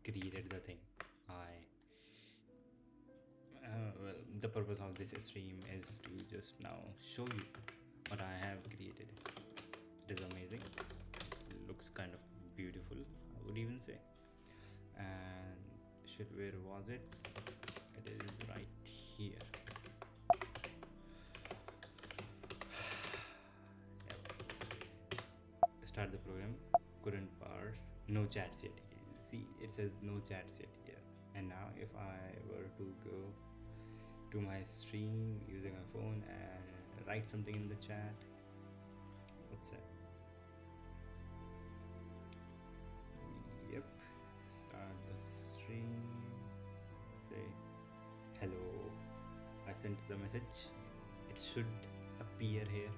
created the thing. Well, the purpose of this stream is to just now show you what I have created. It is amazing. It looks kind of beautiful, I would even say. And shit, where was it? It is right here. Yep. Start the program. Couldn't parse. No chats yet. See, it says no chats yet here. And now if I were to go to my stream using my phone and write something in the chat, what's that? Yep. Start the stream. Say hello. I sent the message. It should appear here.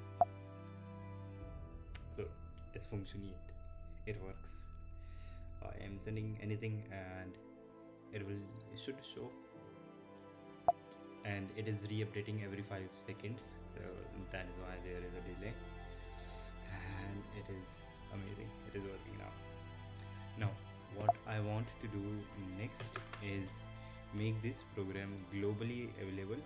So it's functioning. It works. I am sending anything and it should show, and it is re-updating every 5 seconds, so that is why there is a delay, and it is amazing. It is working now. What I want to do next is make this program globally available,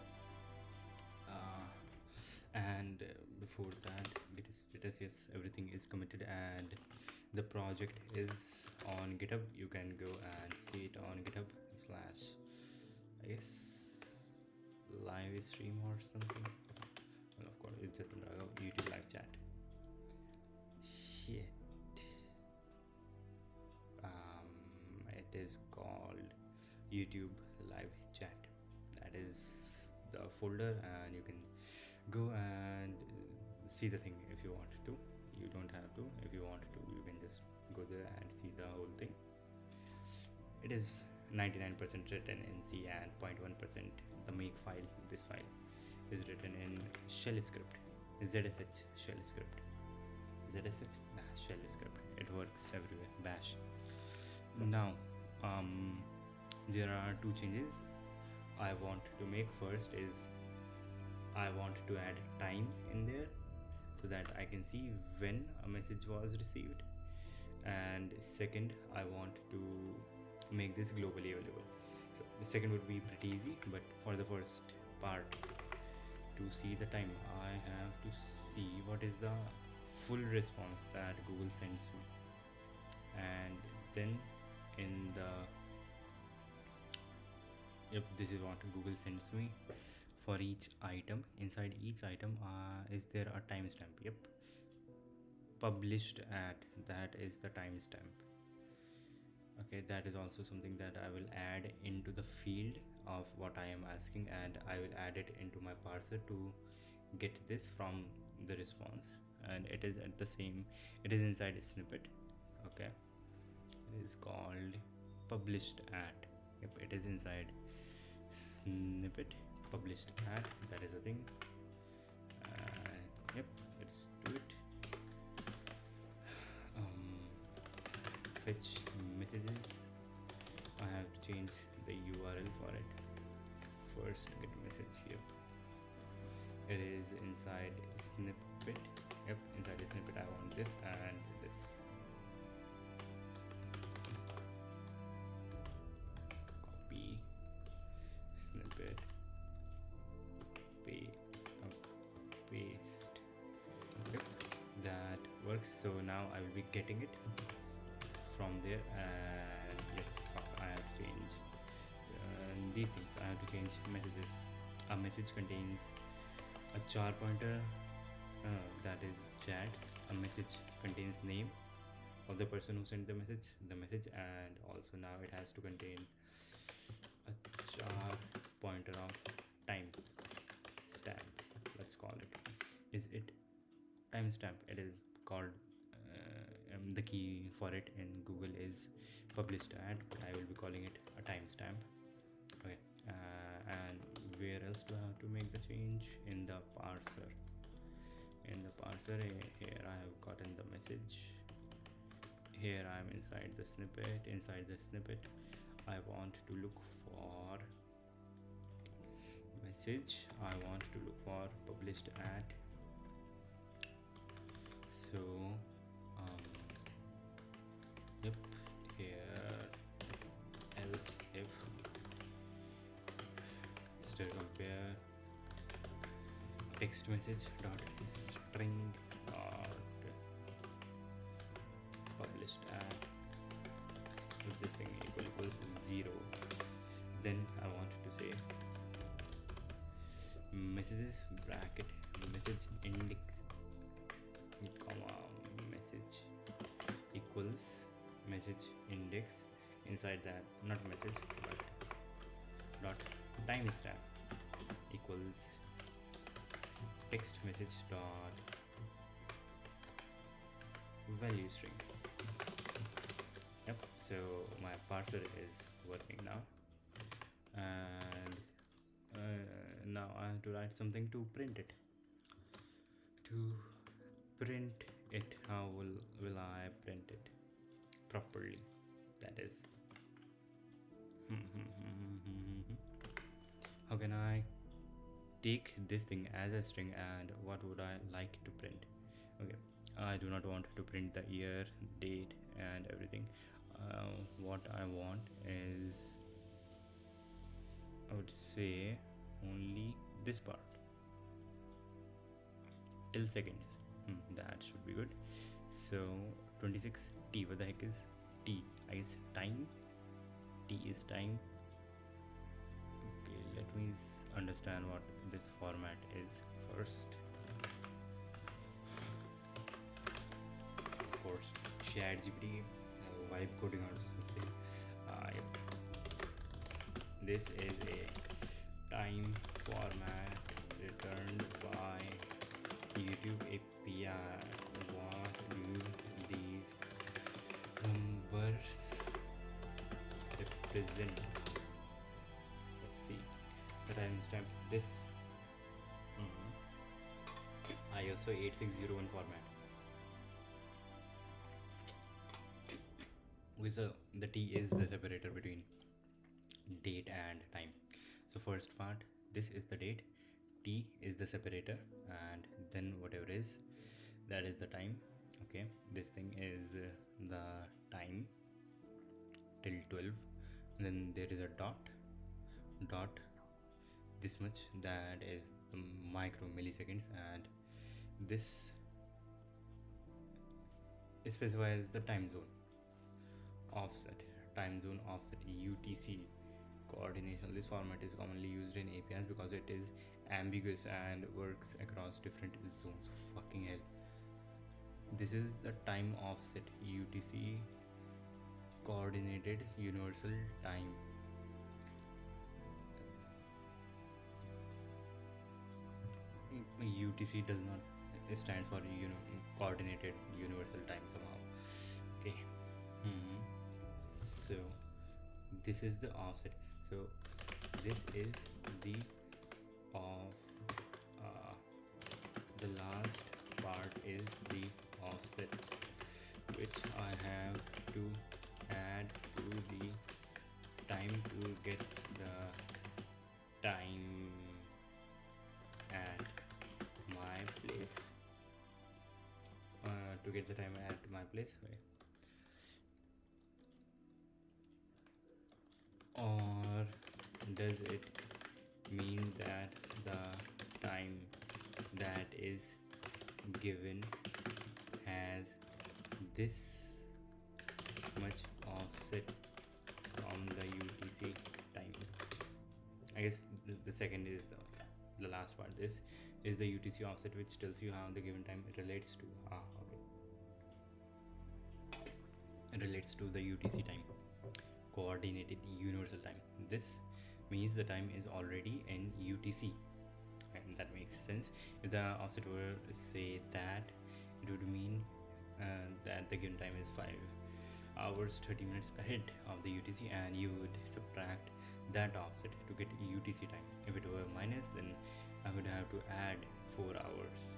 and before that, status, yes, everything is committed and the project is on GitHub. You can go and see it on GitHub slash, I guess, live stream or something. Well, of course it's just YouTube live chat. Shit. It is called YouTube live chat. That is the folder, and you can go and see the thing if you want to. You don't have to. If you want to, you can just go there and see the whole thing. It is 99% written in C and 0.1% the make file. This file is written in shell script, ZSH shell script. ZSH? Nah, shell script. It works everywhere. Bash. Now, there are two changes I want to make. First is I want to add time in there so that I can see when a message was received. And second, I want to make this globally available. So the second would be pretty easy, but for the first part, to see the time, I have to see what is the full response that Google sends me, and then in the this is what Google sends me for each item. Inside each item is there a timestamp. Yep, published at, that is the timestamp. Okay, that is also something that I will add into the field of what I am asking, and I will add it into my parser to get this from the response. And it is at the same, it is inside a snippet. Okay, it is called published at. Yep, it is inside snippet published at. That is the thing. Yep, let's do it. Fetch messages. I have to change the URL for it. First get message. Yep, it is inside snippet. Yep, inside the snippet I want this and this. Copy snippet, paste. Yep, that works. So now I will be getting it from there, and yes, fuck, I have to change these things. I have to change messages. A message contains a char pointer, that is chats. A message contains name of the person who sent the message, and also now it has to contain a char pointer of time stamp, let's call it. Is it timestamp? It is called the key for it in Google is published at, but I will be calling it a timestamp. Okay, and where else do I have to make the change? In the parser. Here I have gotten the message. Here I am inside the snippet. I want to look for message. I want to look for published at. So yep, here if still compare text message dot string dot published at if this thing equals 0, then I want to say messages bracket message index comma message equals message index, inside that not message but dot timestamp equals text message dot value string. Yep, so my parser is working now, and now I have to write something to print it. To print it, how will I print it properly? That is, how can I take this thing as a string, and what would I like to print? Okay, I do not want to print the year, date, and everything. What I want is, I would say, only this part till seconds. That should be good. So 26 t, what the heck is t? I guess time. T is time. Okay, let me understand what this format is first. Of course, ChatGPT, vibe coding or something. Yep. This is a time format returned by YouTube API. What do these numbers represent? Let's see. The timestamp. This ISO 8601 format. With the T is the separator between date and time. So first part, this is the date, T is the separator, and then whatever is, that is the time. Okay, this thing is the time till 12, and then there is a dot this much, that is the micro milliseconds, and this specifies the time zone offset, UTC coordination. This format is commonly used in APIs because it is ambiguous and works across different zones. Fucking hell. This is the time offset, UTC coordinated universal time. UTC does not stand for coordinated universal time somehow. Okay. So this is the offset. So this is the the last part is the offset, which I have to add to the time to get the time at my place. To get the time at my place. Or does it mean that the time that is given has this much offset from the UTC time? I guess the second is the last part. This is the UTC offset, which tells you how the given time relates to. It relates to the UTC time, coordinated universal time. This means the time is already in UTC, and that makes sense. If the offset were say that, it would mean that the given time is 5 hours 30 minutes ahead of the UTC, and you would subtract that offset to get UTC time. If it were minus, then I would have to add 4 hours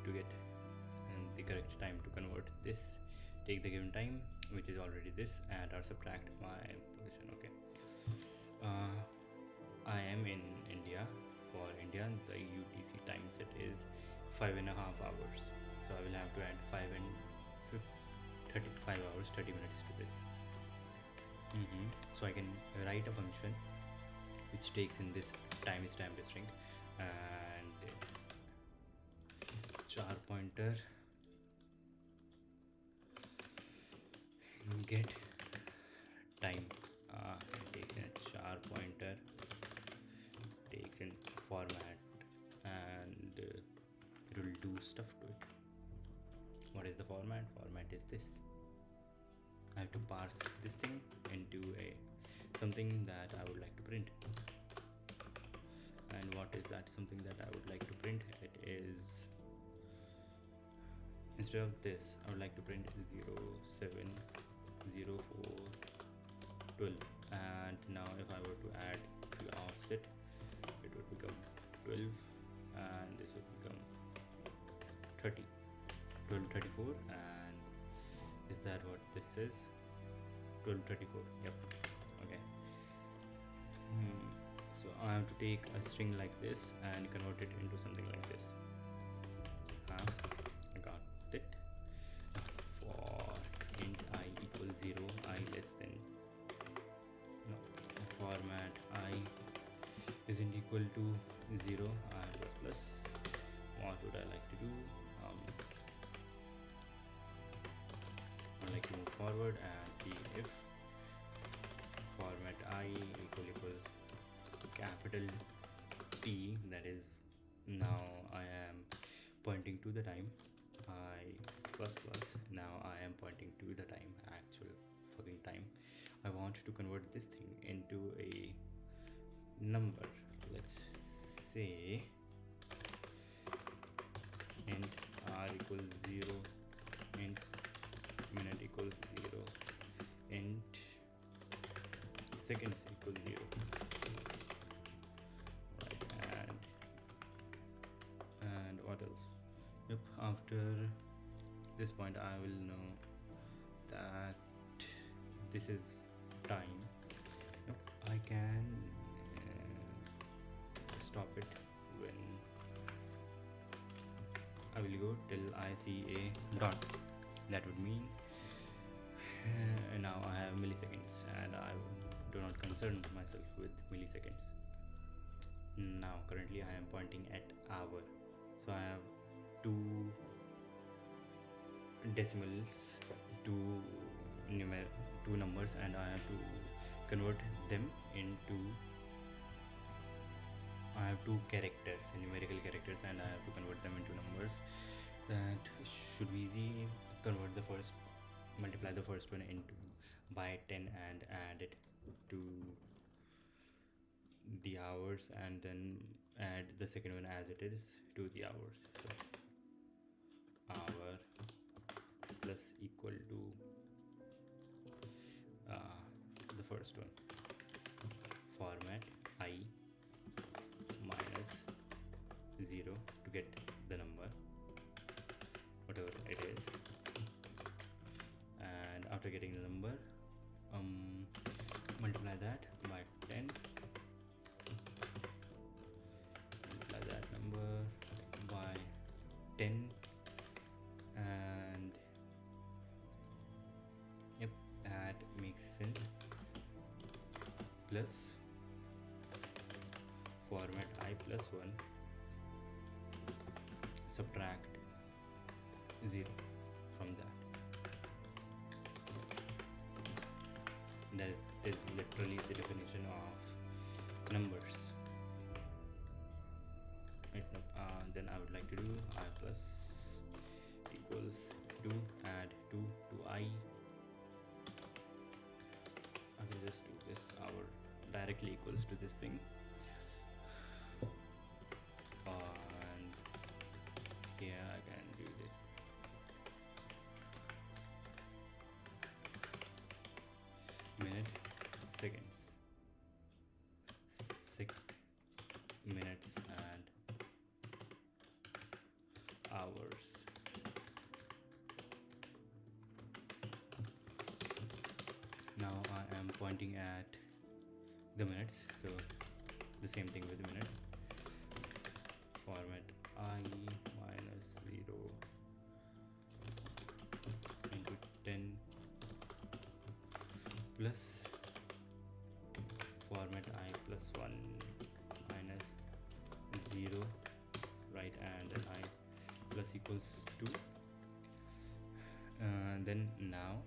to get the correct time to convert this. Take the given time, which is already this, and or subtract my position. Okay. I am in India. For India, the UTC time set is 5.5 hours. So I will have to add 5 hours 30 minutes to this. So I can write a function which takes in this time is time string and char pointer get time, takes in a char pointer, takes in format, and it will do stuff to it. What is the format? Format is this. I have to parse this thing into a something that I would like to print. And what is that something that I would like to print? It is, instead of this, I would like to print 0, 7, 0, 4, 12. And now if I were to add the offset, it would become 12 and this would become 30, 1234. And is that what this is? 1234. Yep. Okay. So I have to take a string like this and convert it into something like this. I got it. For int I equals 0, I less than, no, format I isn't equal to 0, I plus plus. What would I like to do? I'd like to move forward and see if format I equals capital T, that is, now I am pointing to the time, I plus plus, now I am pointing to the time, actual fucking time. I want to convert this thing into a number. Let's say int r equals 0, int minute equals 0, int seconds equals 0. Right, and what else? Yep, after this point I will know that this is time. Yep, I can stop it when I will go till I see a dot. That would mean now I have milliseconds, and I do not concern myself with milliseconds. Now currently I am pointing at hour, so I have two decimals, two numbers, and I have to convert them into, I have two characters, numerical characters, and I have to convert them into numbers. That should be easy. Convert the first, multiply the first one into by 10 and add it to the hours, and then add the second one as it is to the hours. So hour plus equal to the first one, format I minus 0 to get the number, whatever it is. And after getting the number, multiply that by 10, multiply that number by 10, and yep, that makes sense. Plus format I plus 1, subtract 0 from that. That is literally the definition of numbers. Right, then I would like to do I plus equals 2, add 2 to I. I can just do this, hour directly equals to this thing, and here I can do this. Minute, seconds, minutes, and hours. Now I am pointing at the minutes, so the same thing with the minutes. Format I minus 0 into 10 plus format I plus 1 minus 0, right, and then I plus equals 2. Then now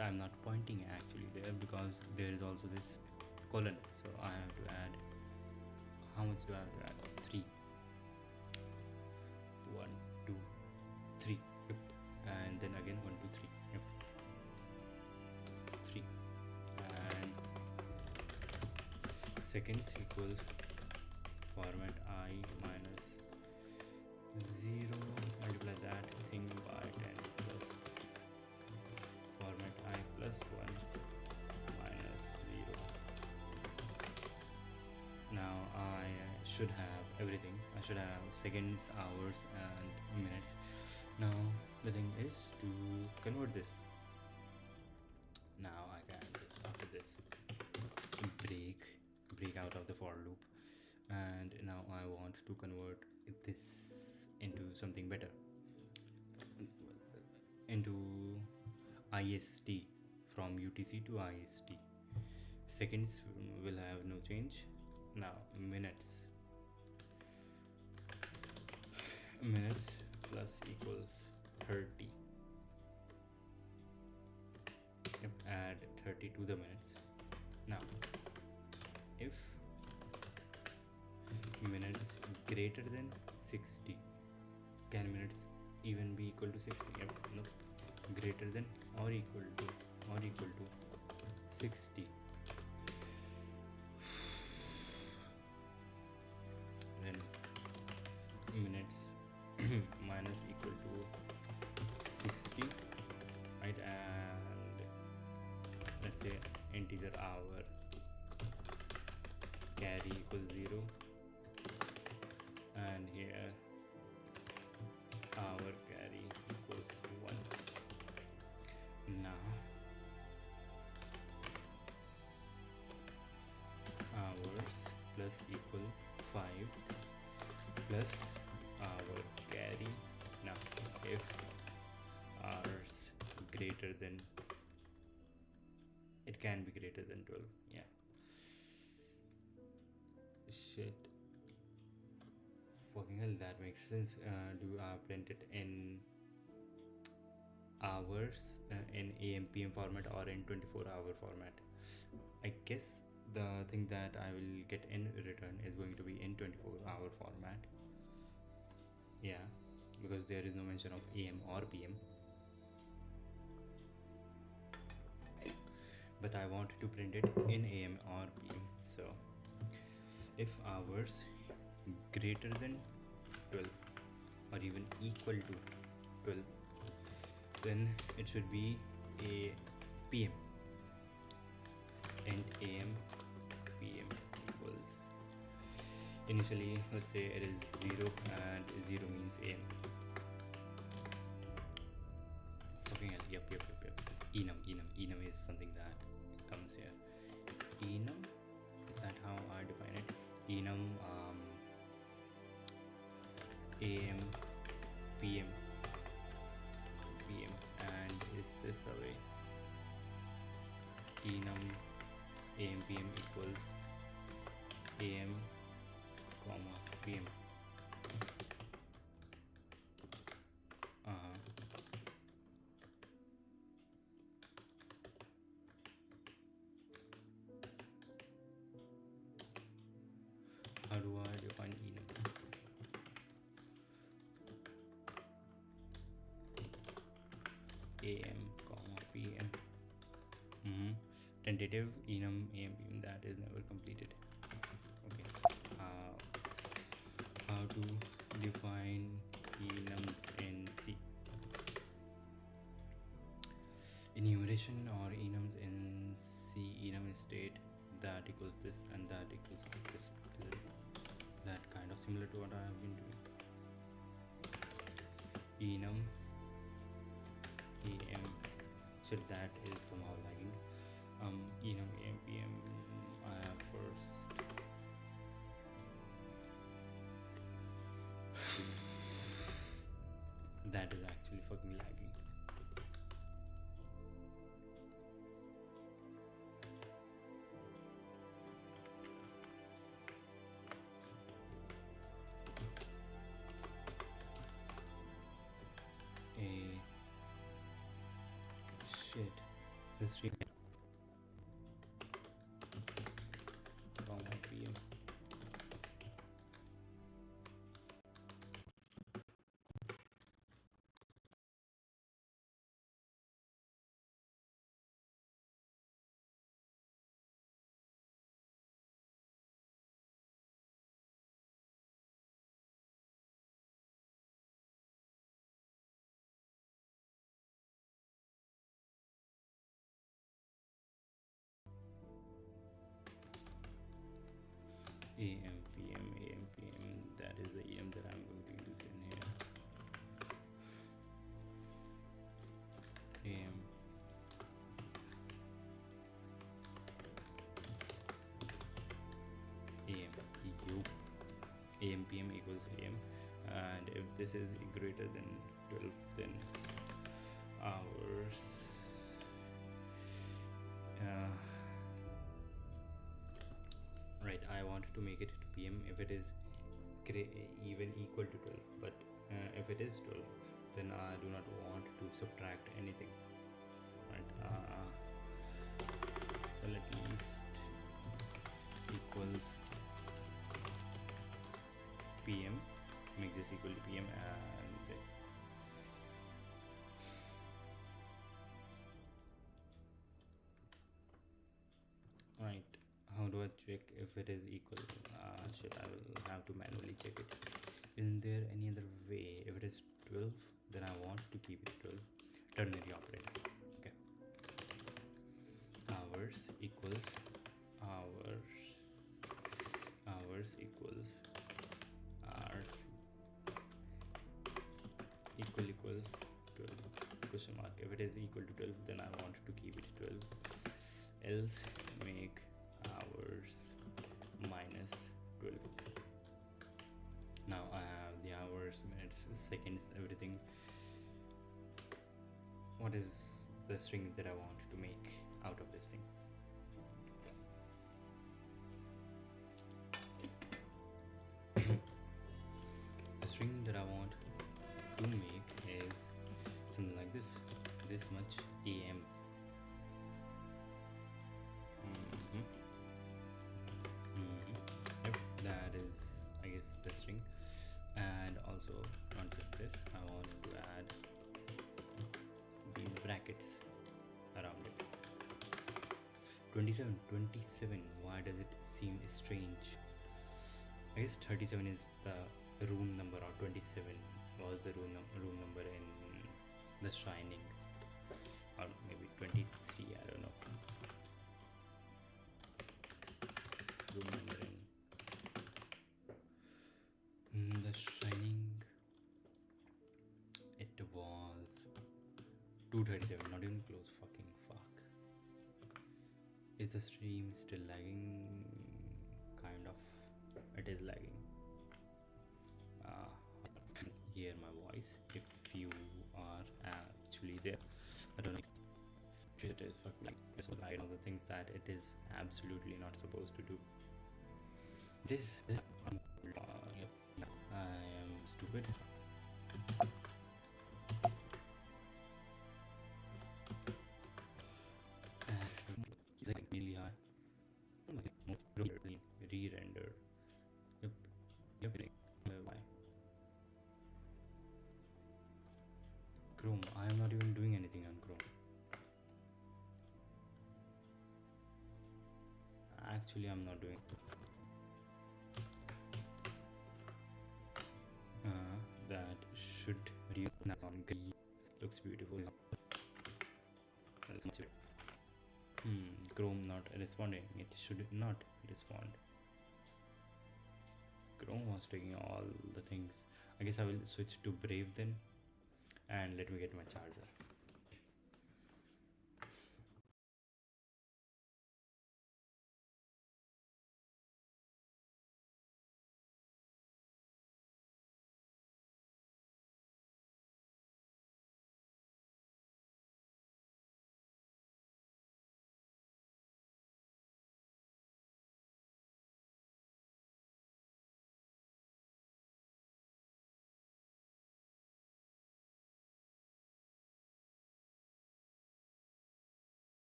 I'm not pointing actually there because there is also this colon, so I have to add, how much do I have to add? 3. 1 2 3, yep. And then again 1 2 3, yep. 3, and seconds equals format I minus 0, multiply that thing by 10 plus format I plus 1 minus 0. Now I should have everything. I should have seconds, hours and minutes. Now the thing is to convert this. Now I can just, after this, break out of the for loop, and now I want to convert this into something better, into IST, from UTC to IST. Seconds will have no change. Now minutes plus equals 30. Yep, add 30 to the minutes. Now if minutes greater than 60, can minutes even be equal to 60? Yep, nope. Greater than or equal to 60. Then minutes minus equal to 60, right, and let's say integer hour carry equals 0, and here hour carry equals 1. Now hours plus equal 5 plus hour carry. Now if hours greater than, it can be greater than 12, yeah. Shit, fucking hell, that makes sense. Do I print it in hours, in AM PM format, or in 24-hour format? I guess the thing that I will get in return is going to be in 24-hour format, yeah, because there is no mention of AM or PM. But I want to print it in AM or PM. So if hours greater than 12 or even equal to 12, then it should be a PM, and AM PM equals, initially let's say it is 0, and 0 means AM. Fucking hell, yep. Enum is something that comes here. Enum, is that how I define it? Enum, AM PM, and is this the way? Enum AM PM equals AM comma PM. How do I define enum? AM comma PM. Tentative enum AM PM, that is never completed. Okay, how to define enums in C? Enumeration or enums in C, enum state that equals this and that equals this. That kind of similar to what I have been doing. Enum AM, so that is somehow lagging. Enum AM PM, I have first. That is actually fucking lagging. Shit. This stream from my PM. AM, PM, AM, PM. That is the AM that I'm going to use in here. AM. AM. U. AM, PM equals AM. And if this is greater than 12, then hours. Right, I wanted to make it PM if it is even equal to 12, but if it is 12, then I do not want to subtract anything. Right, well, at least equals PM, make this equal to PM, and right, how do I check if it is equal? Shit, I will have to manually check it. Isn't there any other way? If it is 12, then I want to keep it 12. Ternary operator. Okay. Hours equals hours equals hours equals 12 question mark. If it is equal to 12, then I want to keep it 12. Else make hours minus 12. Now I have the hours, minutes, seconds, everything. What is the string that I want to make out of this thing? The string that I want to make is something like this much AM. Yep, that is, I guess, the string. And also, not just this, I want to add these brackets around it. 27. Why does it seem strange? I guess 37 is the room number, or 27 was the room number in The Shining, or maybe 23, I don't know. Room number in The Shining, it was 237, not even close. Fucking fuck. Is the stream still lagging? Kind of. It is lagging. Hear my voice if you are actually there. I don't know. It is fucking so I know the things that it is absolutely not supposed to do. This yep, I am stupid. Like really high. Re-render. Yep. Why? Chrome. I am not even doing anything on Chrome. Actually, I'm not doing. That should sound good. Looks beautiful. Chrome not responding. It should not respond. Chrome was taking all the things. I guess I will switch to Brave then, and let me get my charger.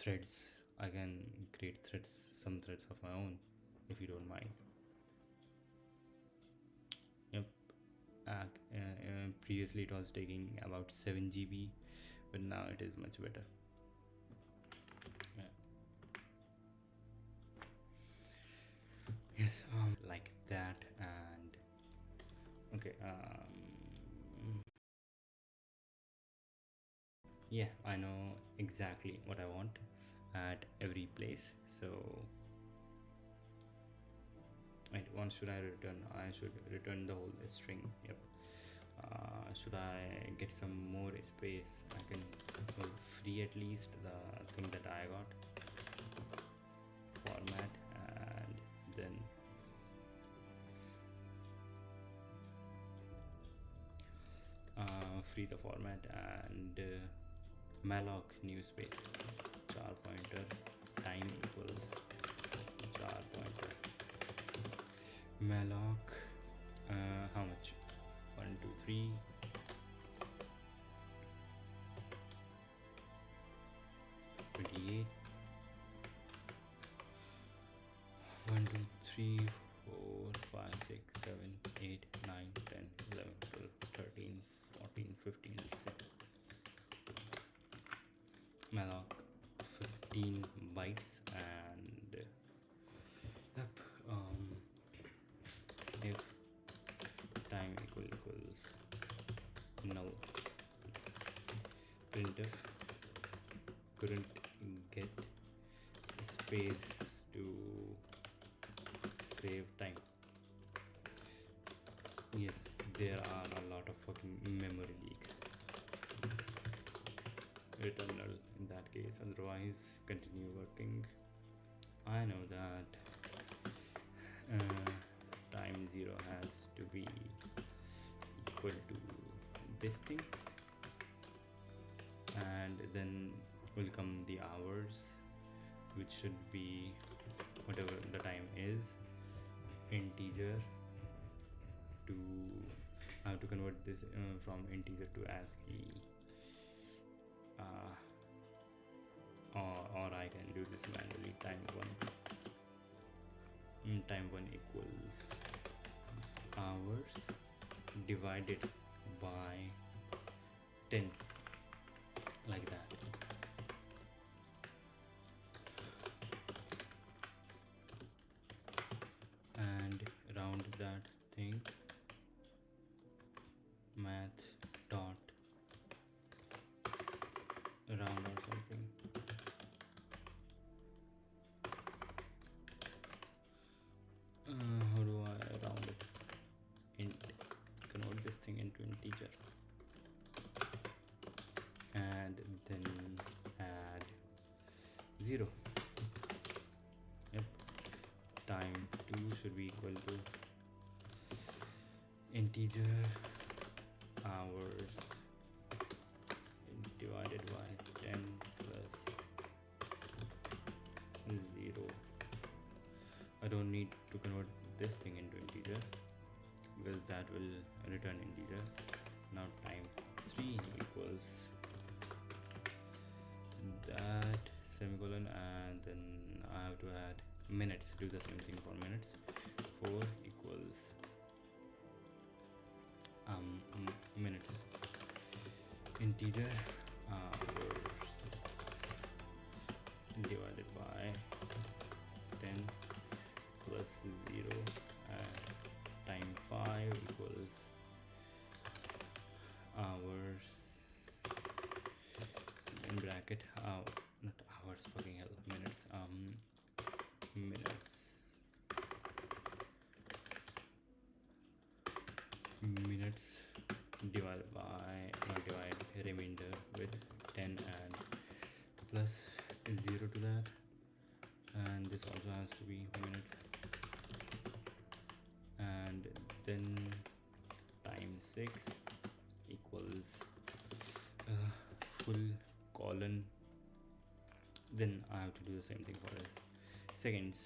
threads. I can create threads, some threads of my own, if you don't mind. Yep. Previously it was taking about 7 GB, but now it is much better. Yeah. Yes, like that. And okay, yeah, I know exactly what I want at every place. So wait, once should I return? I should return the whole string. Yep. Should I get some more space? I can, well, free at least the thing that I got. Format, and then free the format, and malloc new space, char pointer time equals char pointer malloc, how much, 1 2 3 28, 1 2 3 4 5 6 7 8 9 10 11 12 13 14 15, let's say malloc 15 bytes. And yep, if time equals null, printf couldn't get space to save time. Yes, there are a lot of fucking memory leaks. Return null in that case, otherwise continue working. I know that time 0 has to be equal to this thing, and then will come the hours, which should be whatever the time is, integer to, I have to convert this from integer to ASCII, or I can do this manually. Time 1 equals hours divided by 10, like that. And round that thing, math dot round or something. How do I round it? Convert this thing into integer, and then add 0. Yep. Time 2 should be equal to integer hours divided by 10 plus 0. I don't need to convert this thing into integer because that will return integer. Now time 3 equals that semicolon, and then I have to add minutes. Do the same thing for minutes. 4 equals minutes, integer hours divided by 10 plus 0, and time 5 equals hours in bracket, not hours, fucking hell, minutes, minutes divided by, not divide, remainder with 10 and plus 0 to that, and this also has to be minutes, and then time 6 equals full colon. Then I have to do the same thing for this. Seconds,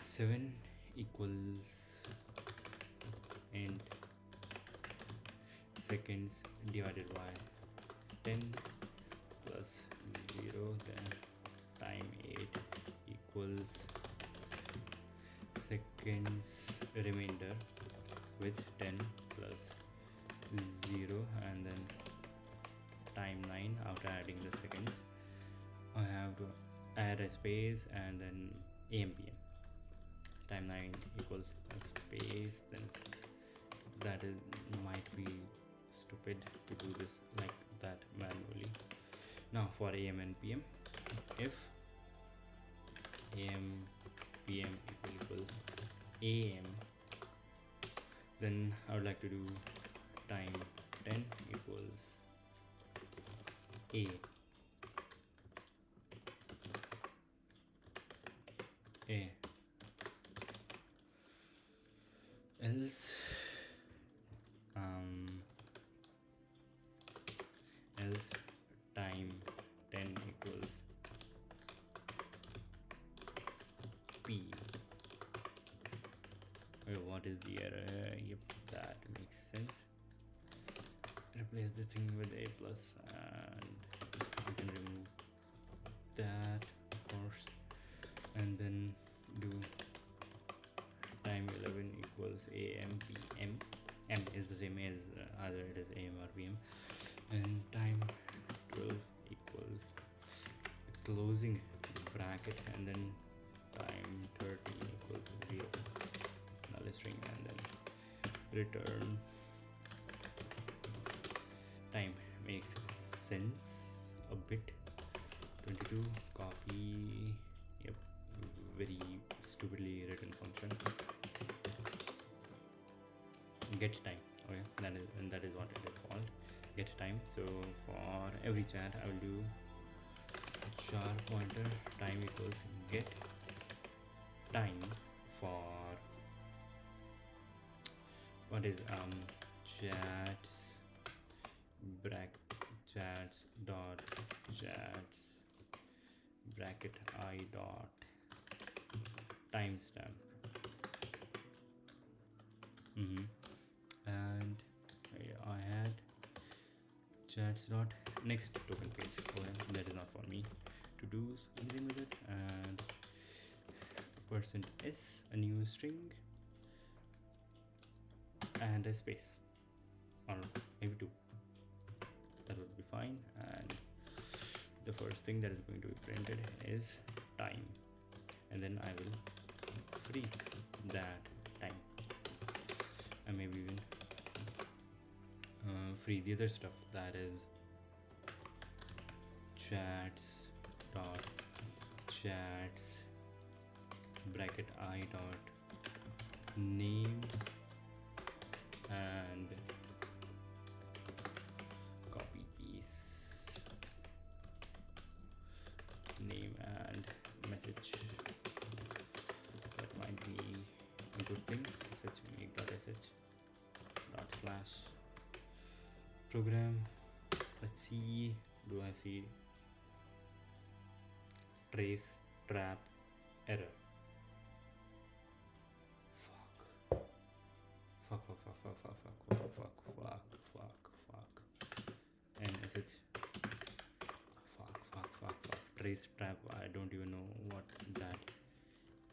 7 equals int seconds divided by 10 plus 0, then time 8 equals seconds remainder with 10 plus 0, and then time 9 after adding the seconds. I have to add a space and then AM PM. Time 9 equals a space, then that is might be stupid to do this like that manually. Now for AM and PM, if AM PM equals AM, then I would like to do time 10 equals A. Else else time 10 equals P. Okay, what is the error? Yep, that makes sense. Replace the thing with A plus, and you can remove that, of course, and then do time 11 equals AM PM. M is the same as either it is AM or PM, and time 12 equals closing bracket, and then time 13 equals 0, null string, and then return. Time makes sense a bit. 22 copy. Yep, very stupidly written function. Get time. Okay, that is what it is called, get time. So for every chat I will do char pointer time equals get time for what is chats chats dot chats bracket I dot timestamp. And I had chats dot next token page. Okay, that is not for me to do anything with it. And %s, a new string, and a space, or maybe 2. That would be fine. And the first thing that is going to be printed is time, and then I will free that time, and maybe even free the other stuff, that is chats dot chats bracket I dot name and copy piece name and message. That might be a good thing. Sh make dot sh dot slash program. Let's see, do I see trace trap error? Fuck. And sh fuck. Trace trap, I don't even know what that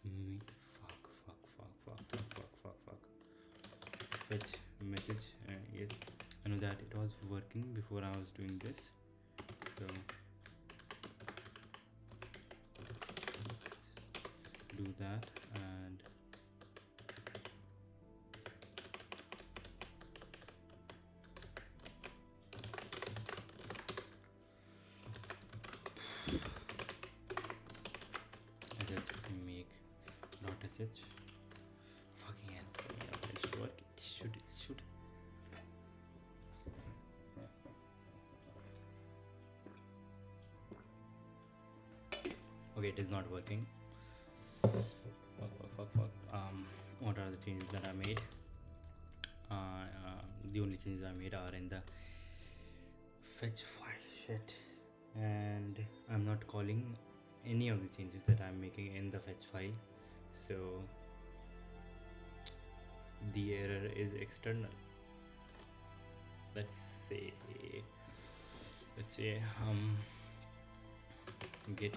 means. Fuck. Fetch message. Yes, I know that it was working before I was doing this, so let's do that. And make dot sh. Fucking hell, it should work. It should. Okay, it is not working. Fuck. What are the changes that I made? The only changes I made are in the fetch file shit, and I'm not calling any of the changes that I'm making in the fetch file, so the error is external. Let's say git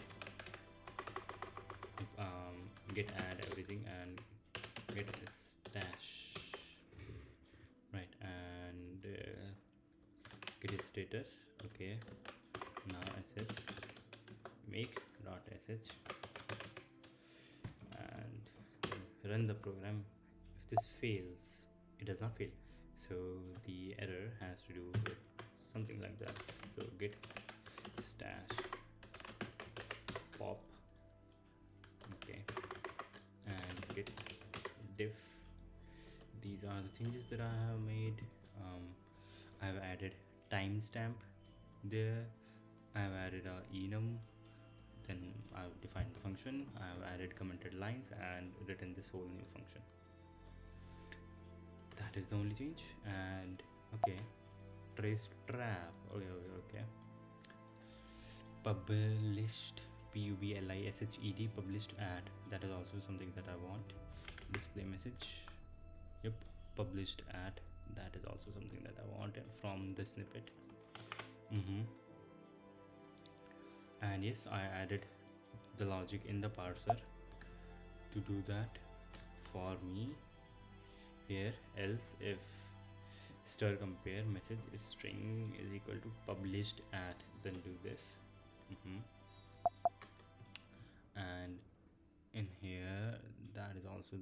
git add everything and get a stash, right? And get a status. Okay, now sh make dot sh and run the program. If this fails, it does not fail, so the error has to do with something like that. So git stash pop, okay, and git diff. These are the changes that I have made. I've added timestamp there. I've added a enum. Then I've defined the function. I've added commented lines and written this whole new function. That is the only change. And okay, trace trap. Okay. Published, published, published at. That is also something that I want. Display message. Yep, published at. That is also something that I want from the snippet. And yes, I added the logic in the parser to do that for me here. Else if stir compare message string is equal to published at, then do this. And in here, that is also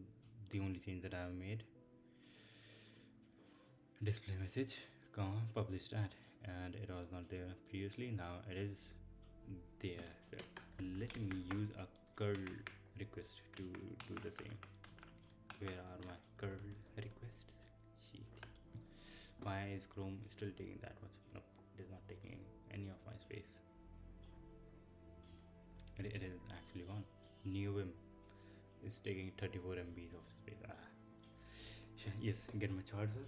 the only change that I have made. Display message published at, and it was not there previously. Now it is there. So let me use a curl request to do the same. Where are my curl requests? Shit. Why is Chrome still taking that much? Nope, it is not taking any of my space. It is actually gone. New vim is taking 34 MB of space. Yes, get my charger.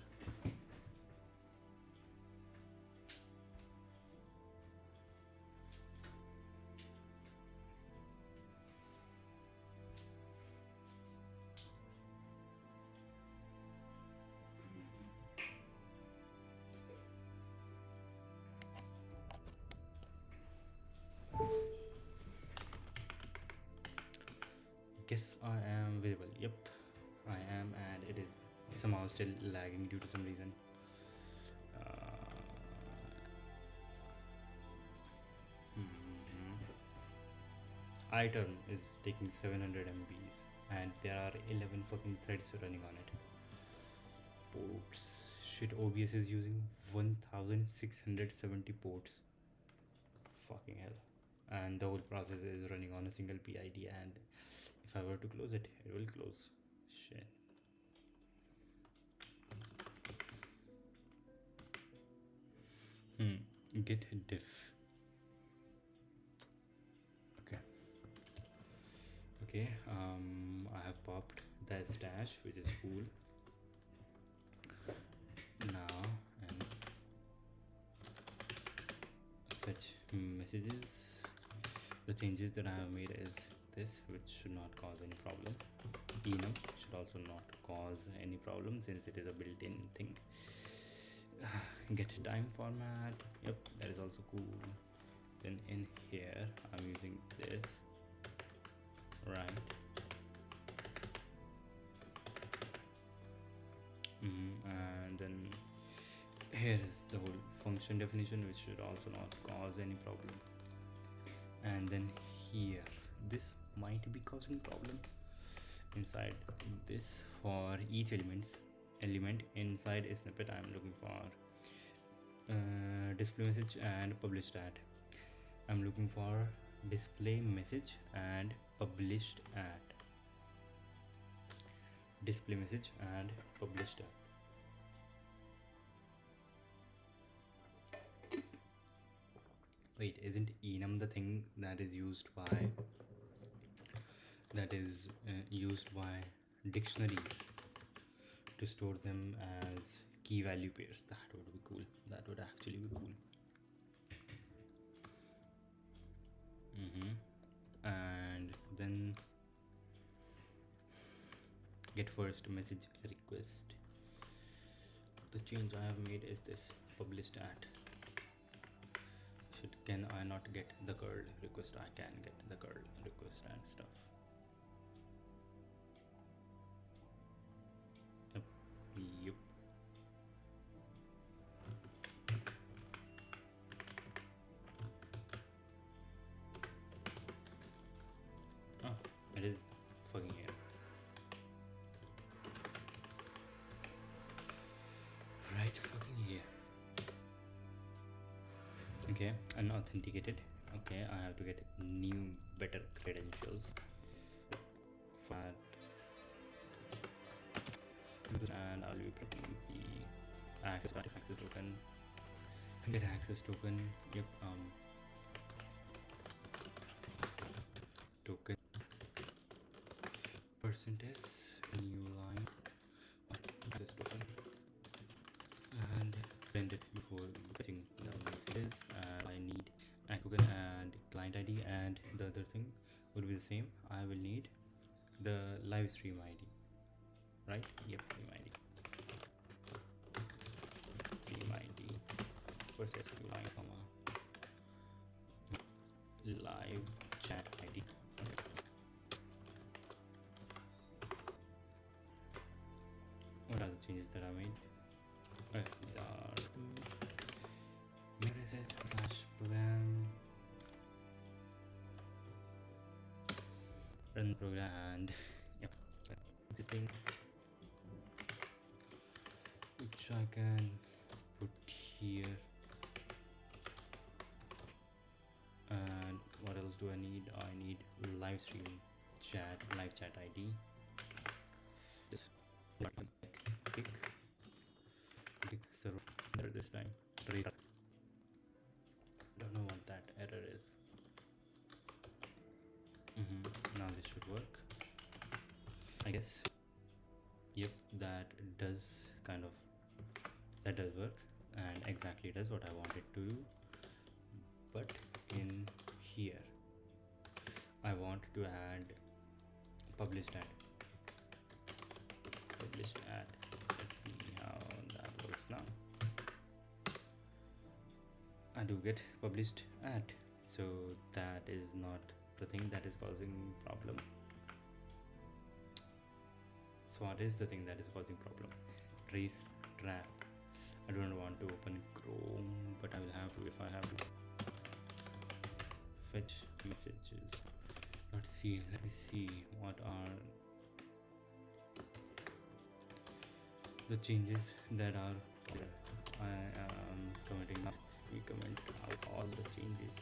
Guess I am visible. Yep, I am, and it is somehow still lagging due to some reason. iTerm is taking 700 MBs, and there are 11 fucking threads running on it. Ports. Shit, OBS is using 1670 ports. Fucking hell. And the whole process is running on a single PID, and if I were to close it, it will close. Shit. Git diff. Okay, I have popped the stash, which is cool. Now, and fetch messages. The changes that I have made is this, which should not cause any problem. Enum should also not cause any problem since it is a built-in thing. Get time format. Yep, that is also cool. Then in here, I'm using this. Right. And then here is the whole function definition, which should also not cause any problem. And then here, this might be causing problem. Inside this, for each element inside a snippet, I'm looking for display message and published at. I'm looking for display message and published at. Display message and published at. Wait, isn't enum the thing that is used by dictionaries to store them as key value pairs? That would be cool. That would actually be cool. And then get first message request. The change I have made is this: published at Can I not get the curl request? I can get the curl request and stuff. Yep. Yep. Oh, it is fucking here. Right fucking here. Okay, unauthenticated. Okay, I have to get new, better credentials. Fat. And I'll be putting the access token. Get access token. Yep. Token percentage new line access token and print it before fetching the messages. I need access token and client ID, and the other thing would be the same. I will need the live stream ID, right? Yep, stream ID. Stream ID versus line comma live chat ID. Okay. What are the changes that I made? Program run program, and yep, this thing which I can put here. And what else do I need? I need live stream chat, live chat ID. This pick server this time. Don't know what that error is. Now this should work, I guess. Yep, that does work and exactly does what I wanted to do. But in here I want to add published ad. Let's see how that works now. I do get published ad, so that is not the thing that is causing problem. So what is the thing that is causing problem? Trace trap. I don't want to open Chrome, but I will have to if I have to. Fetch messages. Let's see. Let me see what are the changes that are there. I am commenting now. We comment out all the changes.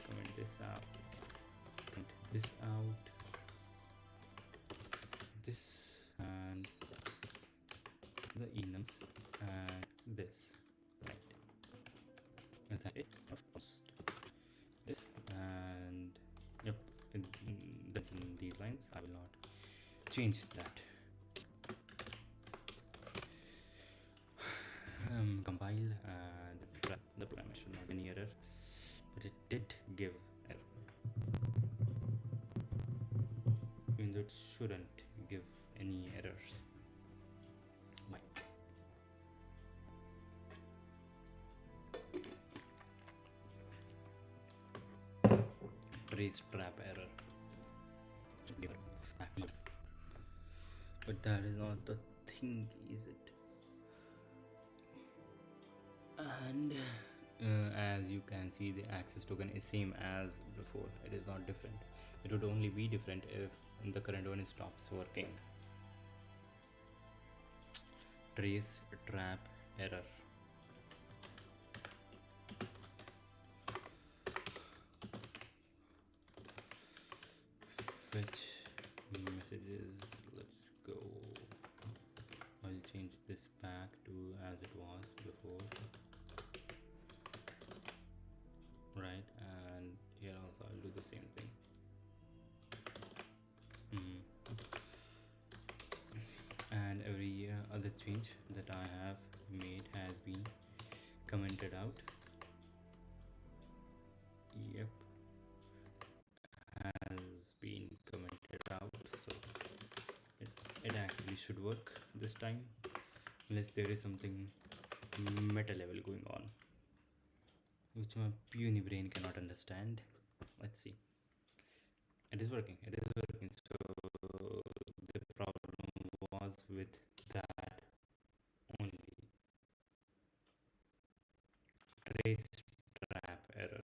Comment this out. Comment this out. This and the enums and this. Right. Is that it? Of course. This and yep. That's in these lines. I will not change that. Compile and the program should not be any error, but it did give error. Even though it shouldn't give any errors. Why? Trace trap error. But that is not the thing, is it? And as you can see, the access token is same as before. It is not different. It would only be different if the current one stops working. Trace trap error. Fetch messages. Let's go. I'll change this back to as it was before. Right, and here also I'll do the same thing. And every other change that I have made has been commented out. Yep, has been commented out, so it actually should work this time, unless there is something meta level going on. which my puny brain cannot understand. Let's see. It is working. It is working. So the problem was with that only. Trace trap error.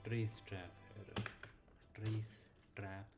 Trace trap error. Trace trap